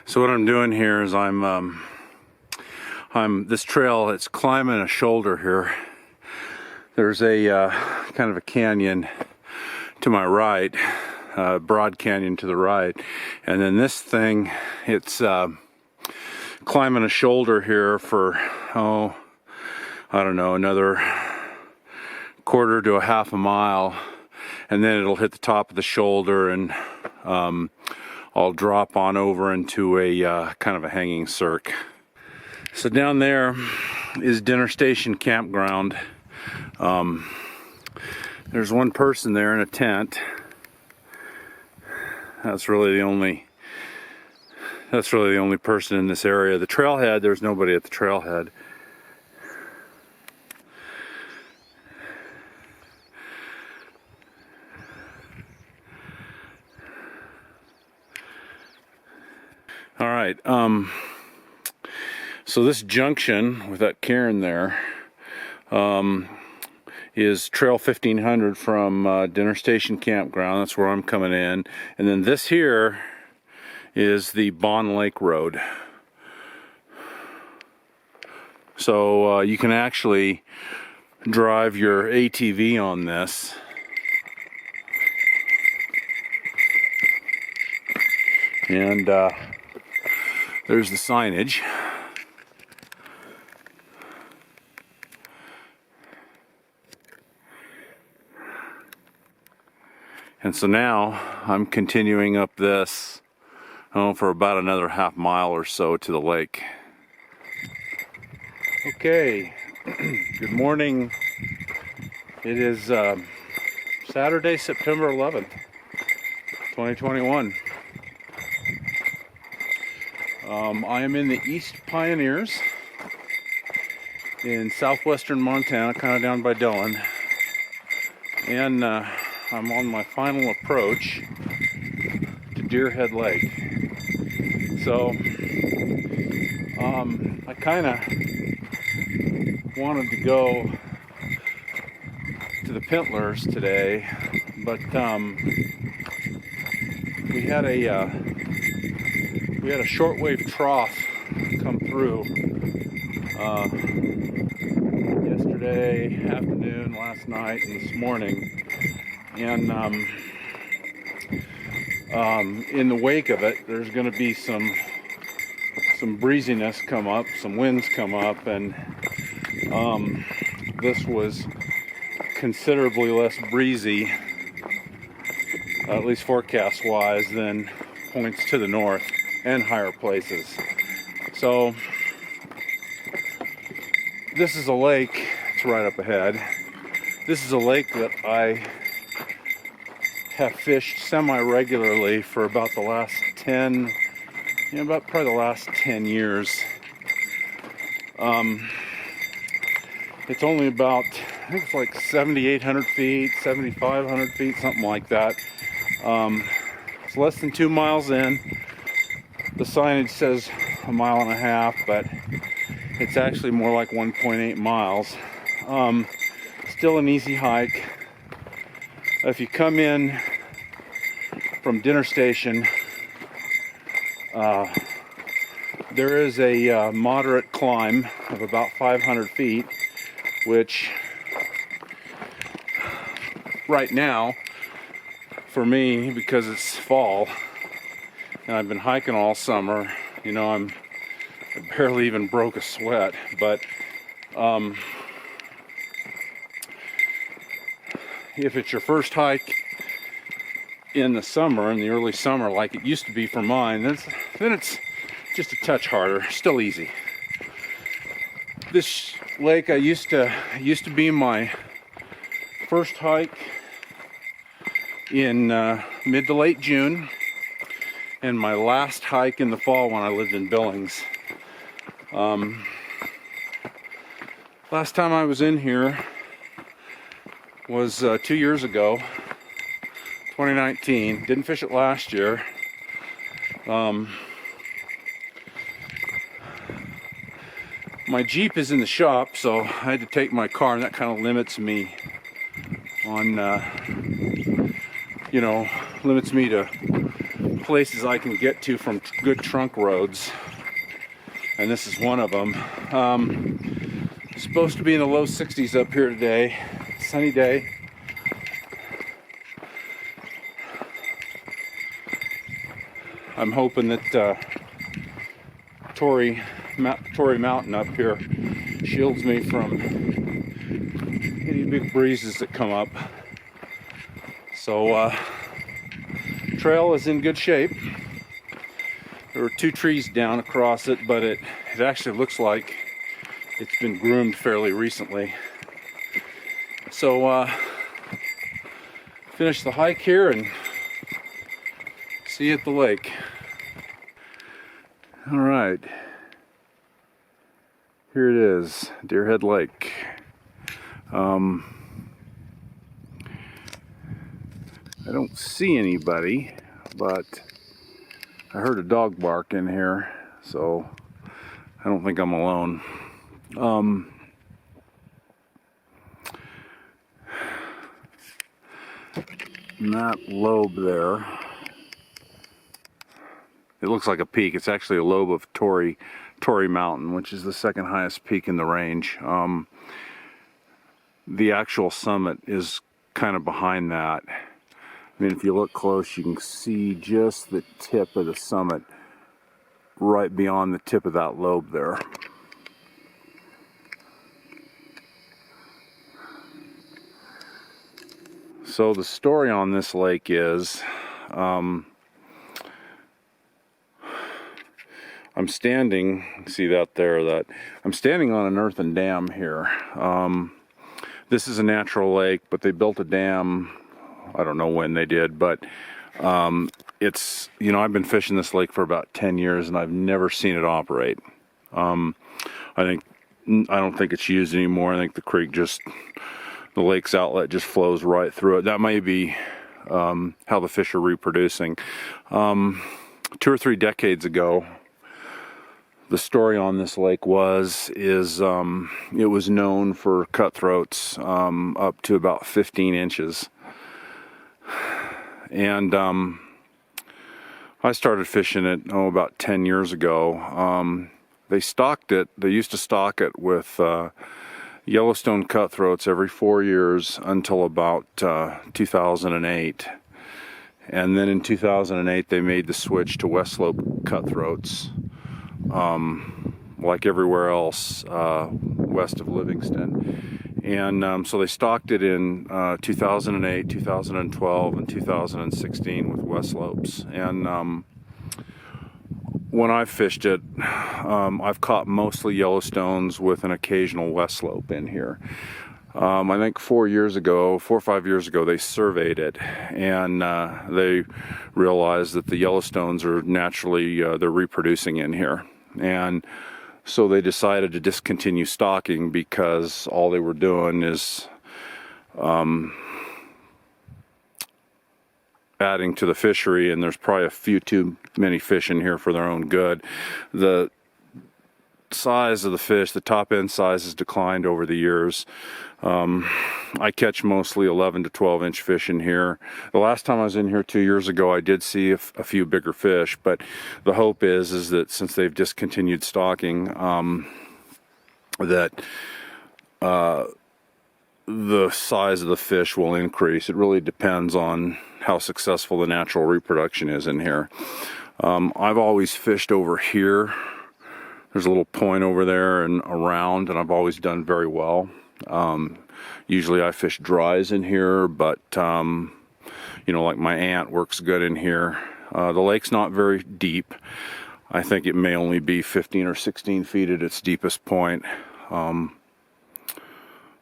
So what I'm doing here is I'm this trail, it's climbing a shoulder here. There's a kind of a canyon to my right, broad canyon to the right, and then this thing, it's climbing a shoulder here for I don't know, another quarter to a half a mile, and then it'll hit the top of the shoulder and I'll drop on over into a kind of a hanging cirque. So down there is Dinner Station Campground. There's one person there in a tent. That's really the only person in this area. The trailhead, there's nobody at the trailhead. All right, so this junction with that cairn there is Trail 1500 from Dinner Station Campground. That's where I'm coming in. And then this here is the Bond Lake Road. So you can actually drive your ATV on this. And there's the signage. And so now I'm continuing up this for about another half mile or so to the lake. Okay, good morning. It is Saturday, September 11th, 2021. I am in the East Pioneers in southwestern Montana, kind of down by Dillon, and I'm on my final approach to Deerhead Lake. So I kind of wanted to go to the Pintlers today, but we had a shortwave trough come through yesterday afternoon, last night, and this morning, and in the wake of it, there's going to be some breeziness come up, some winds come up, and this was considerably less breezy, at least forecast-wise, than points to the north and higher places. So this is a lake, it's right up ahead. This is a lake that I have fished semi-regularly for about the last 10, probably the last 10 years. It's only about, I think it's like 7,800 feet, 7,500 feet, something like that. It's less than 2 miles in. The signage says 1.5 miles, but it's actually more like 1.8 miles. Still an easy hike. If you come in from Dinner Station, there is a moderate climb of about 500 feet, which right now, for me, because it's fall and I've been hiking all summer, I barely even broke a sweat, but if it's your first hike in the summer, in the early summer, like it used to be for mine, then it's just a touch harder, still easy. This lake used to be my first hike in mid to late June, and my last hike in the fall when I lived in Billings. Last time I was in here was 2 years ago, 2019. Didn't fish it last year. My Jeep is in the shop, so I had to take my car, and that kind of limits me on, limits me to places I can get to from good trunk roads, and this is one of them. It's supposed to be in the low 60s up here today. Sunny day. I'm hoping that Tory Mountain up here shields me from any big breezes that come up. So trail is in good shape. There were 2 trees down across it, but it actually looks like it's been groomed fairly recently. So finish the hike here and see you at the lake. All right, here it is, Deerhead Lake. I don't see anybody, but I heard a dog bark in here, so I don't think I'm alone. That lobe there, it looks like a peak. It's actually a lobe of Tory Mountain, which is the second highest peak in the range. The actual summit is kind of behind that. I mean, if you look close, you can see just the tip of the summit right beyond the tip of that lobe there. So the story on this lake is, I'm standing, see that there, I'm standing on an earthen dam here. This is a natural lake, but they built a dam, I don't know when they did, but it's, you know, I've been fishing this lake for about 10 years and I've never seen it operate. I don't think it's used anymore. I think the creek just, the lake's outlet just flows right through it. That may be how the fish are reproducing. 2 or 3 decades ago, the story on this lake it was known for cutthroats up to about 15 inches. And I started fishing it, about 10 years ago. They stocked it, they used to stock it with Yellowstone cutthroats every 4 years until about 2008. And then in 2008 they made the switch to West Slope cutthroats. Like everywhere else west of Livingston. And so they stocked it in 2008, 2012, and 2016 with West Slopes. And when I've fished it, I've caught mostly Yellowstones with an occasional West Slope in here. I think 4 or 5 years ago, they surveyed it, and they realized that the Yellowstones are naturally, they're reproducing in here. And so they decided to discontinue stocking because all they were doing is adding to the fishery, and there's probably a few too many fish in here for their own good. The size of the fish, the top end size, has declined over the years. I catch mostly 11 to 12 inch fish in here. The last time I was in here 2 years ago, I did see a few bigger fish, but the hope is that since they've discontinued stocking, that the size of the fish will increase. It really depends on how successful the natural reproduction is in here. I've always fished over here. There's a little point over there and around, and I've always done very well. Usually I fish dries in here, but you know, like my aunt works good in here. The lake's not very deep. I think it may only be 15 or 16 feet at its deepest point.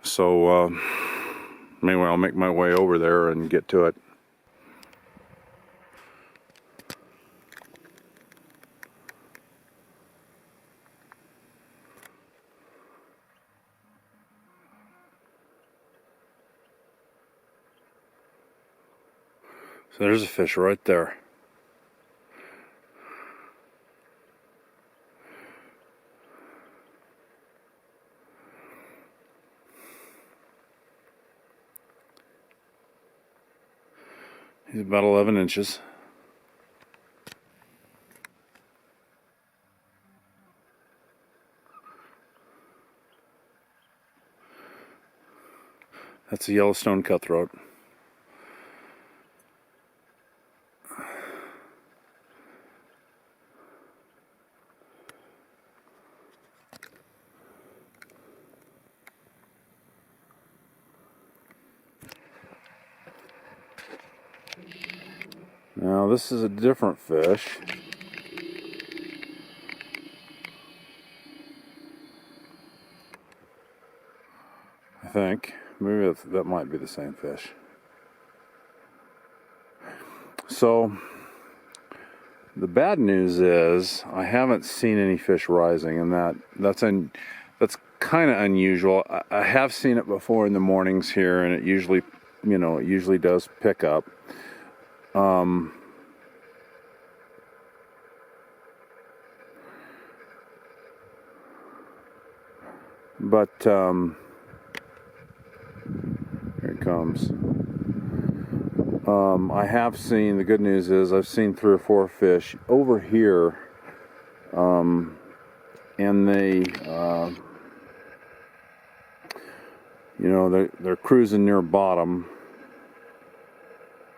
So anyway, I'll make my way over there and get to it. So there's a fish right there. He's about 11 inches. That's a Yellowstone cutthroat. Now this is a different fish. I think. Maybe that might be the same fish. So, the bad news is I haven't seen any fish rising, and that's kind of unusual. I have seen it before in the mornings here, and it usually, it usually does pick up. But here it comes. I have seen, the good news is I've seen 3 or 4 fish over here, and they're cruising near bottom,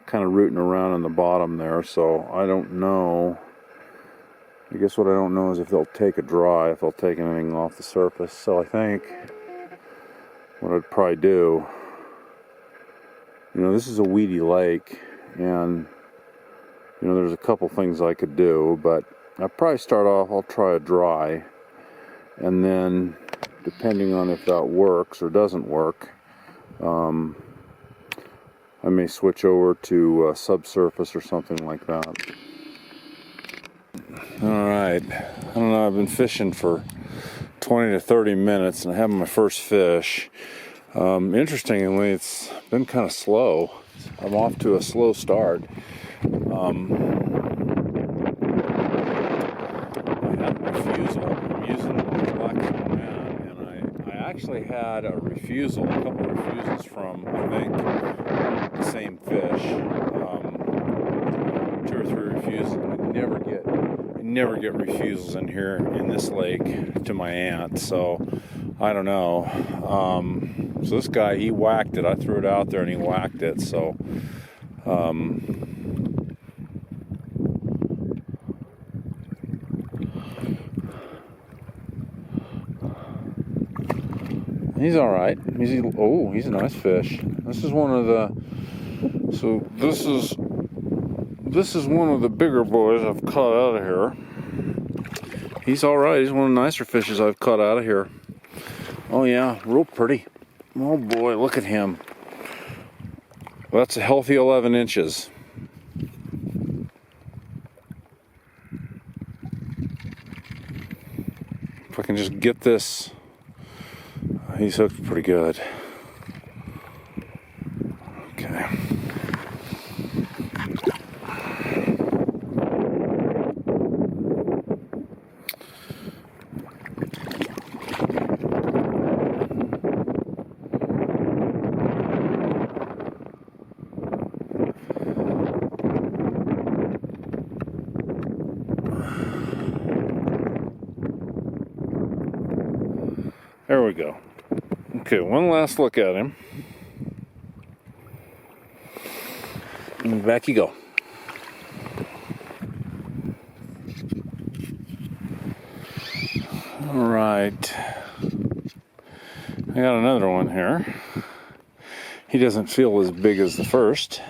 kind of rooting around on the bottom there. So I don't know. I guess what I don't know is if they'll take a dry, if they'll take anything off the surface. So I think what I'd probably do, this is a weedy lake, and there's a couple things I could do, but I'll probably start off, I'll try a dry, and then depending on if that works or doesn't work, I may switch over to Subsurface or something like that. Alright, I don't know, I've been fishing for 20 to 30 minutes and I have my first fish. Interestingly, it's been kind of slow. I'm off to a slow start. I had a refusal. I'm using the black man, and I actually had a refusal, a couple of refusals from, I think, the same fish. 2 or 3 refusals. I never get refusals in here in this lake to my aunt, so I don't know. So this guy, he whacked it. I threw it out there and he whacked it, so he's all right. He's a nice fish. This is one of the. So this is one of the bigger boys I've caught out of here. He's all right. He's one of the nicer fishes I've caught out of here. Oh yeah, real pretty. Oh boy, look at him. Well, that's a healthy 11 inches. If I can just get this. He's hooked pretty good. Okay. There we go. Okay, one last look at him. And back you go. All right. I got another one here. He doesn't feel as big as the first.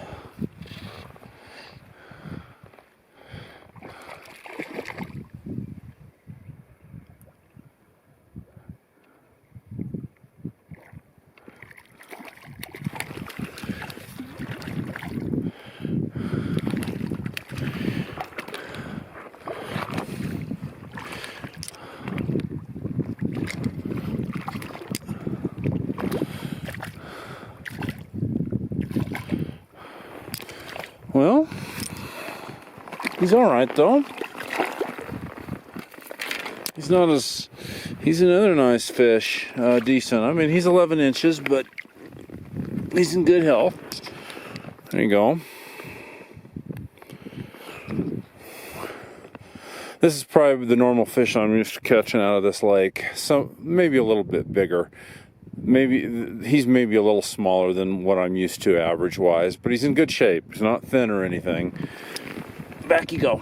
Well, he's all right though. He's another nice fish, decent. I mean, he's 11 inches, but he's in good health. There you go. This is probably the normal fish I'm used to catching out of this lake. So maybe a little bit bigger. maybe he's maybe a little smaller than what I'm used to average wise, but he's in good shape. He's not thin or anything. Back you go.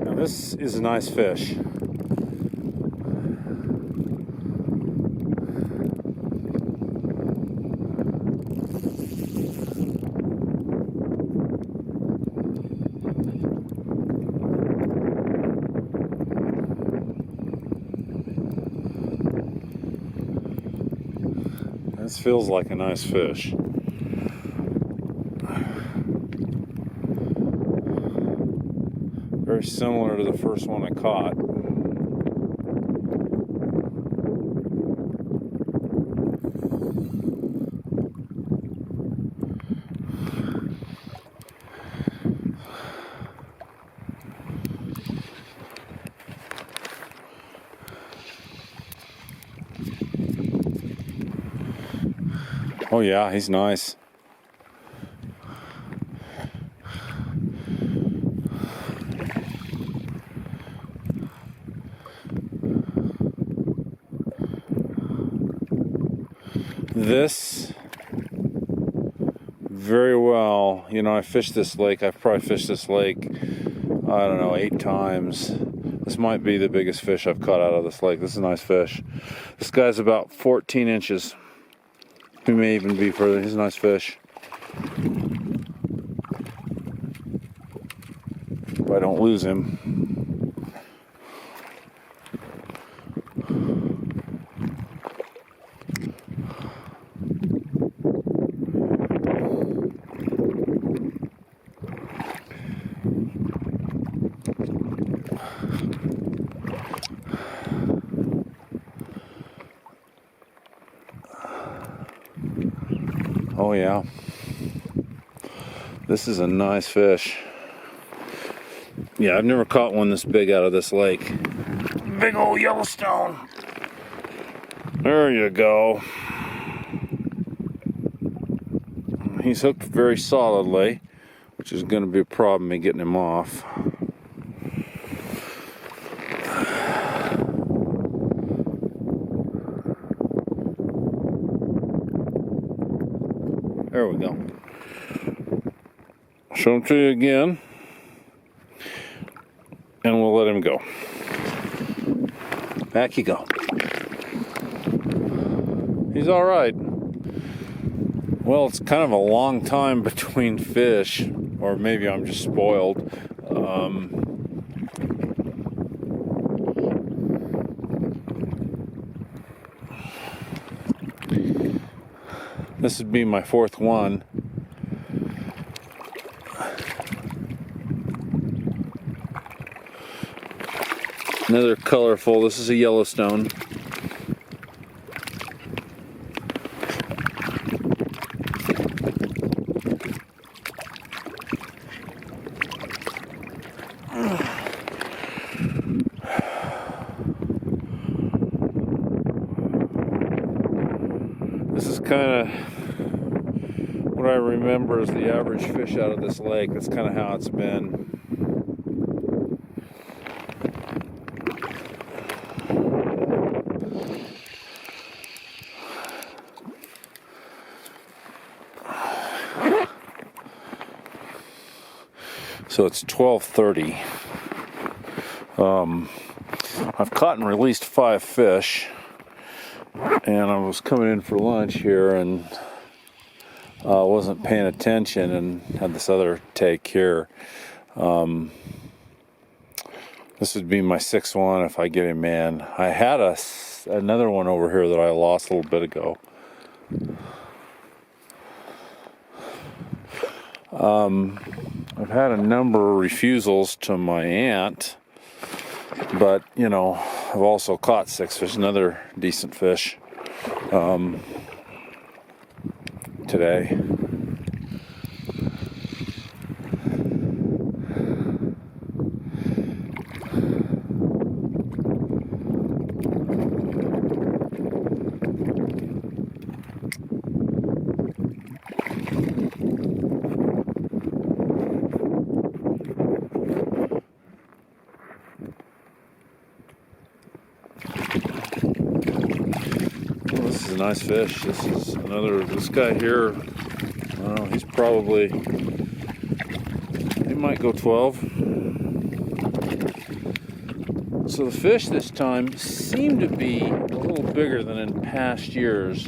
Now this is a nice fish. This feels like a nice fish. Very similar to the first one I caught. Oh yeah, he's nice. This very well, you know, I fished this lake. I've probably fished this lake, I don't know, 8 times. This might be the biggest fish I've caught out of this lake. This is a nice fish. This guy's about 14 inches. He may even be further. He's a nice fish. If I don't lose him. Oh yeah, this is a nice fish. Yeah, I've never caught one this big out of this lake. Big old Yellowstone. There you go. He's hooked very solidly, which is going to be a problem me getting him off. There we go. Show him to you again, and we'll let him go. Back you go. He's all right. Well, it's kind of a long time between fish, or maybe I'm just spoiled. This would be my 4th one. Another colorful. This is a Yellowstone. This is kind of what I remember as the average fish out of this lake. That's kind of how it's been. So it's 12:30. I've caught and released 5 fish, and I was coming in for lunch here and wasn't paying attention and had this other take here. This would be my 6th one if I get him in. I had another one over here that I lost a little bit ago. I've had a number of refusals to my aunt, but you know, I've also caught 6 fish, another decent fish today. a nice fish. This is another, this guy here, I don't know, he's probably, he might go 12. So the fish this time seem to be a little bigger than in past years.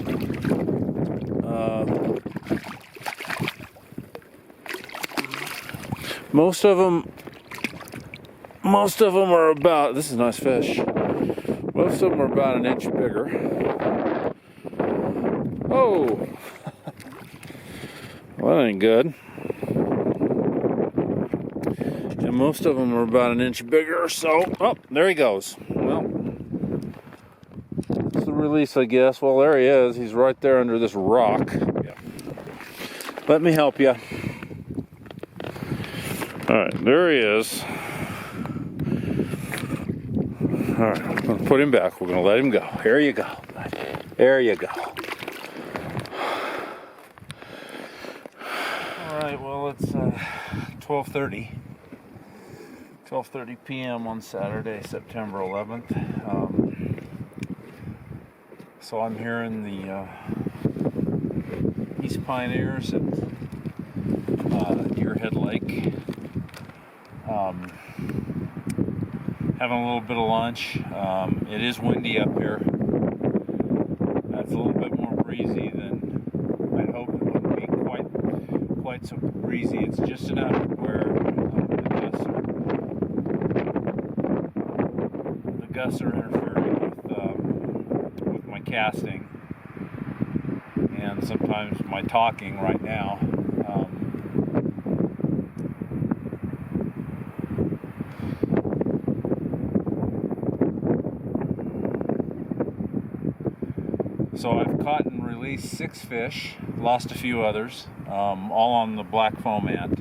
Most of them are about, this is a nice fish. Most of them are about an inch bigger. Oh, well, that ain't good. And most of them are about an inch bigger, so, oh, there he goes. Well, that's the release, I guess. Well, there he is. He's right there under this rock. Yeah. Let me help you. All right, there he is. All right, I'm going to put him back. We're going to let him go. Here you go. There you go. All right, well, it's 12:30 p.m. on Saturday, September 11th. So I'm here in the East Pioneers at Deerhead Lake. Having a little bit of lunch. It is windy up here. It's a little bit more breezy than I'd hoped. It wouldn't be quite so breezy. It's just enough where the gusts are interfering with my casting and sometimes my talking right now. So I've caught and released 6 fish, lost a few others, all on the black foam ant.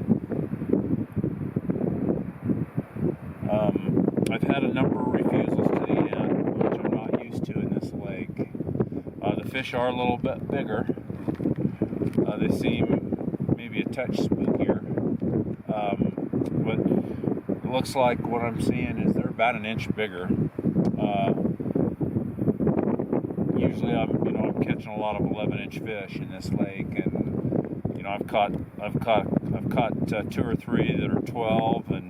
I've had a number of refusals to the ant, which I'm not used to in this lake. The fish are a little bit bigger. They seem maybe a touch spookier, but it looks like what I'm seeing is they're about an inch bigger. Usually I'm catching a lot of 11-inch fish in this lake, and I've caught 2 or 3 that are 12, and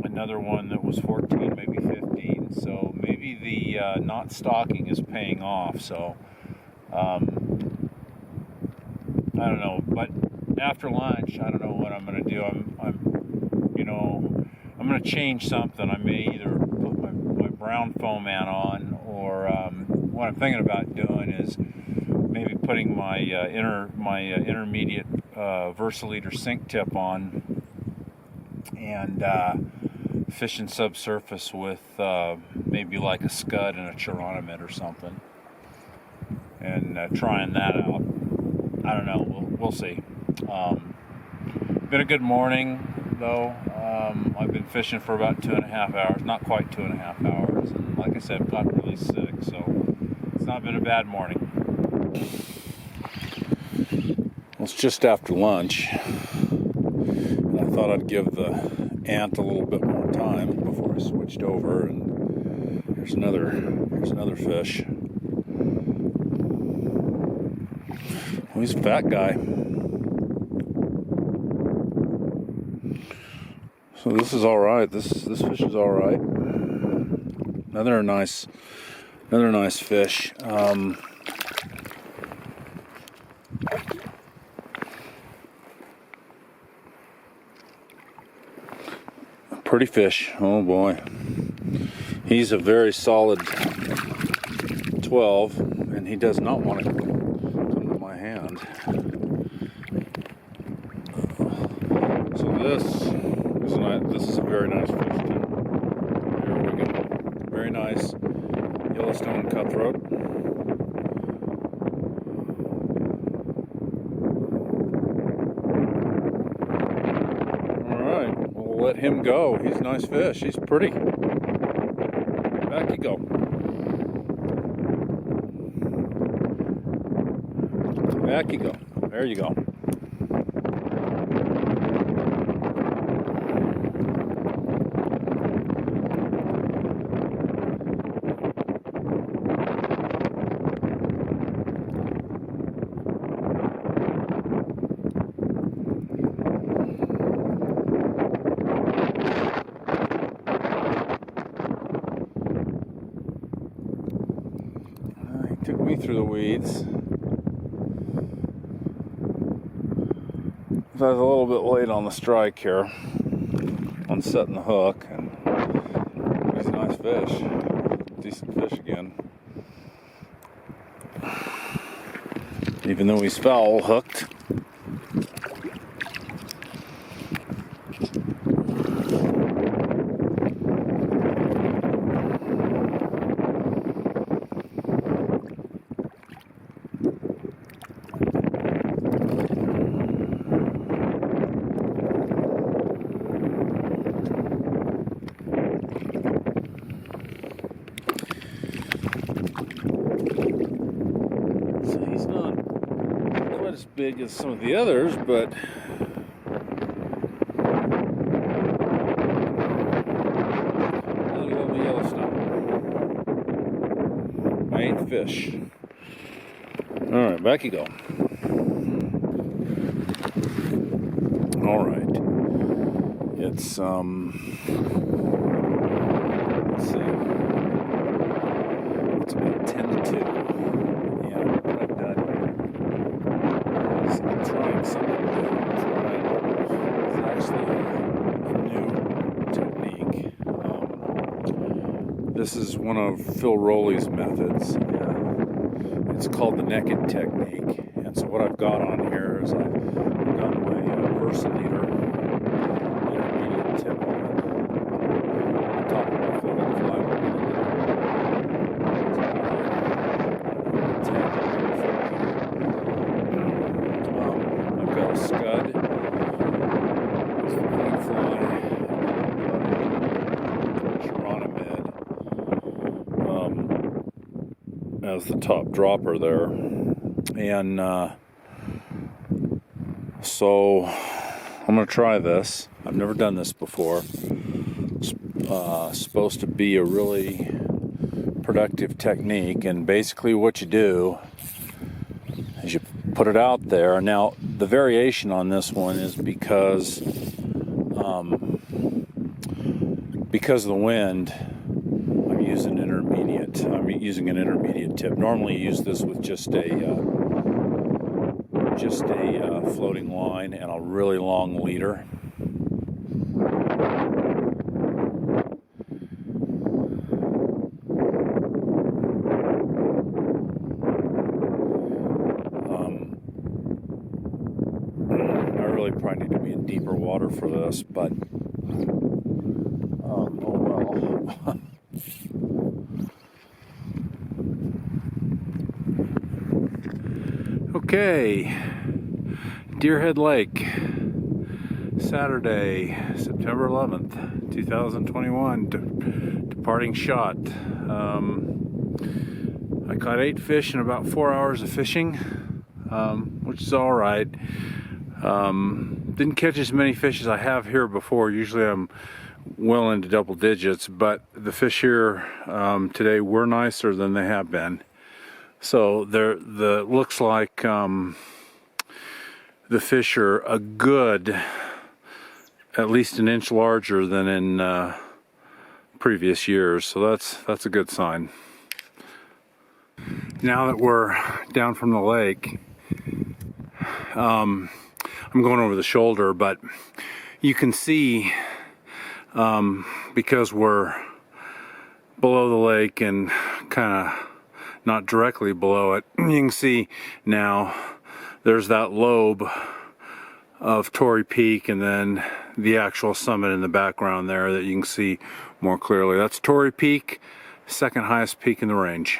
another one that was 14, maybe 15. So maybe the not stocking is paying off. So I don't know, but after lunch, I don't know what I'm going to do. I'm going to change something. I may either put my brown foam ant on, or what I'm thinking about doing is maybe putting my intermediate Versaleader sink tip on and fishing subsurface with maybe like a scud and a chironomid or something, and trying that out. I don't know. We'll see. Been a good morning though. I've been fishing for about 2.5 hours, not quite 2.5 hours, and like I said, I've gotten really sick, so it's not been a bad morning. Well, it's just after lunch, and I thought I'd give the ant a little bit more time before I switched over. And here's another fish. Well, he's a fat guy. So this is all right. This fish is all right. Another nice fish. Pretty fish. Oh boy. He's a very solid 12, and he does not want to come to my hand. So this is a very nice fish too. There we go. Very nice Yellowstone cutthroat. All right, we'll let him go. He's a nice fish. He's pretty. Back you go. Back you go. There you go. took me through the weeds. I was a little bit late on the strike here on setting the hook, and he's a nice fish, decent fish again. Even though he's foul hooked. As big as some of the others, but little Yellowstone. My 8th fish. All right, back you go. All right, it's let's see, it's about 10 to 2. Yeah, what I've done is I'm trying something new. It's actually a new technique. This is one of Phil Rowley's methods. It's called the naked technique. And so what I've got on here is I've got my Versaleader intermediate tip on top of my floating fly. I've got a scud, floating fly, as the top dropper there, and so I'm going to try this. I've never done this before. It's supposed to be a really productive technique, and basically what you do is you put it out there. Now the variation on this one is because of the wind. I'm using an intermediate tip. Normally you use this with just a floating line and a really long leader. I really probably need to be in deeper water for this, but oh well. Okay, Deerhead Lake, Saturday, September 11th, 2021, departing shot. I caught 8 fish in about 4 hours of fishing, which is all right. Didn't catch as many fish as I have here before. Usually I'm well into double digits, but the fish here today were nicer than they have been. So looks like the fish are a good, at least an inch larger than in previous years. So that's a good sign. Now that we're down from the lake, I'm going over the shoulder, but you can see because we're below the lake and kind of not directly below it, you can see now there's that lobe of Torrey Peak and then the actual summit in the background there that you can see more clearly. That's Torrey Peak, second highest peak in the range.